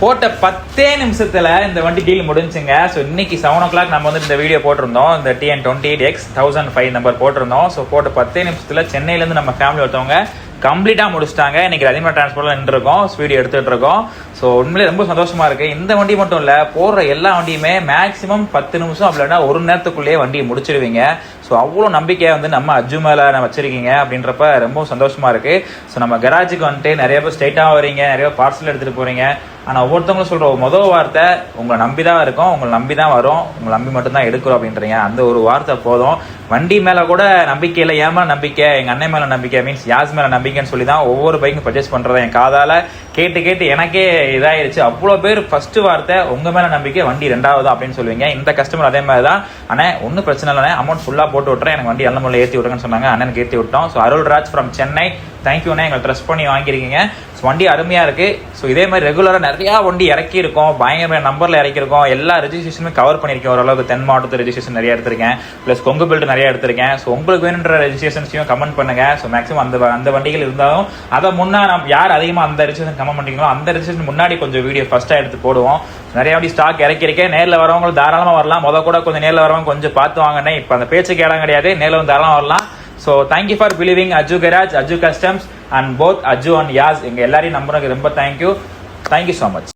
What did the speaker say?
போட்ட 10 நிமிஷத்துல இந்த வண்டி டீல் முடிஞ்சுங்க. ஸோ இன்னைக்கு 7 o'clock நம்ம வந்து இந்த வீடியோ போட்டிருந்தோம். இந்த TN28X 1005 நம்பர் போட்டிருந்தோம். ஸோ போட்ட 10 நிமிஷத்துல சென்னையிலேருந்து நம்ம ஃபேமிலி ஒருத்தவங்க கம்ப்ளீட்டாக முடிச்சிட்டாங்க. இன்னைக்கு அதிகமாக டிரான்ஸ்போர்ட்ல நின்றுருக்கோம், வீடியோ எடுத்துட்டு இருக்கோம். ஸோ உண்மையிலே ரொம்ப சந்தோஷமா இருக்கு. இந்த வண்டி மட்டும் இல்லை, போடுற எல்லா வண்டியுமே மேக்ஸிமம் 10 நிமிஷம் அப்படின்னா ஒரு நேரத்துக்குள்ளேயே வண்டியை முடிச்சிருவீங்க. ஸோ அவ்வளோ நம்பிக்கையை வந்து நம்ம அஜு மேலே வச்சிருக்கீங்க அப்படின்றப்ப ரொம்ப சந்தோஷமா இருக்கு. ஸோ நம்ம கராஜுக்கு வந்துட்டு நிறைய பேர் ஸ்ட்ரைட்டாக வரீங்க, நிறைய பார்சல் எடுத்துட்டு போறீங்க. ஆனால் ஒவ்வொருத்தவங்களும் சொல்ற முதல் வார்த்தை உங்களை நம்பி தான் இருக்கும், உங்களை நம்பி தான் வரும், உங்களை நம்பி மட்டும் தான் எடுக்கிறோம் அப்படின்றீங்க. அந்த ஒரு வார்த்தை போதும். வண்டி மேலே கூட நம்பிக்கை இல்லை, ஏன் மேலே நம்பிக்கை, எங்கள் அண்ணன் மேலே நம்பிக்கை, மீன்ஸ் யாஸ் மேலே நம்பிக்கைன்னு சொல்லி தான் ஒவ்வொரு பைக்கும் பர்ச்சேஸ் பண்ணுறதை என் காதால் கேட்டு எனக்கே இதாயிருச்சு. அவ்வளோ பேர் ஃபர்ஸ்ட் வார்த்தை உங்கள் மேலே நம்பிக்கை, வண்டி ரெண்டாவது அப்படின்னு சொல்லுவீங்க. இந்த கஸ்டமர் அதே மாதிரி தான், ஆனால் ஒன்றும் பிரச்சனை இல்லைண்ணே, அமௌண்ட் ஃபுல்லாக போட்டு விட்டுறேன், எனக்கு வண்டி நல்ல முறையில் ஏற்றி விட்டுருங்கன்னு சொன்னாங்க. அண்ணனுக்கு ஏற்றி விட்டோம். ஸோ அருள்ராஜ் ஃப்ரம் சென்னை, தேங்க்யூண்ணே, எங்களை ட்ரஸ்ட் பண்ணி வாங்கியிருக்கீங்க. ஸோ வண்டி அருமையாக இருக்குது. ஸோ இதே மாதிரி ரெகுலராக நிறையா வண்டி இறக்கியிருக்கோம், பயங்கரமான நம்பரில் இறக்கியிருக்கோம். எல்லா ரெஜிஸ்ட்ரேஷனுமே கவர் பண்ணியிருக்கேன் ஓரளவுக்கு. தென் மாவட்டத்து ரெஜிஸ்ட்ரேஷன் நிறைய எடுத்திருக்கேன், ப்ளஸ் கொங்கு பெல்ட் நிறைய எடுத்திருக்கேன். ஸோ உங்களுக்கு வேணுன்ற ரெஜிஸ்ட்ரேஷன்ஸையும் கமெண்ட் பண்ணுங்க. ஸோ மேக்ஸிமம் அந்த வண்டிகள் இருந்தாலும் அதை முன்னா நம்ம யார் அதிகமாக அந்த ரெஜிஸ்ட்ரேஷன் கமெண்ட் பண்ணிங்களோ அந்த ரெஜிஸ்ட்ரேஷன் முன்னாடி கொஞ்சம் வீடியோ ஃபர்ஸ்ட்டாக எடுத்து போடுவோம். நிறைய வண்டி ஸ்டாக் இறக்கியிருக்கேன். நேரில் வரவங்க தாராளமாக வரலாம். கூட கொஞ்சம் நேரில் வரவங்க கொஞ்சம் பார்த்து வாங்கினேன். இப்போ அந்த பேச்சுக்கு இடம் கிடையாது, நேரில் வந்து தாராளமாக வரலாம். So thank you for believing Ajju Garage, Ajju Customs and both Ajju and Yas. எங்க எல்லாரையும் நம்புறதுக்கு ரொம்ப thank you so much.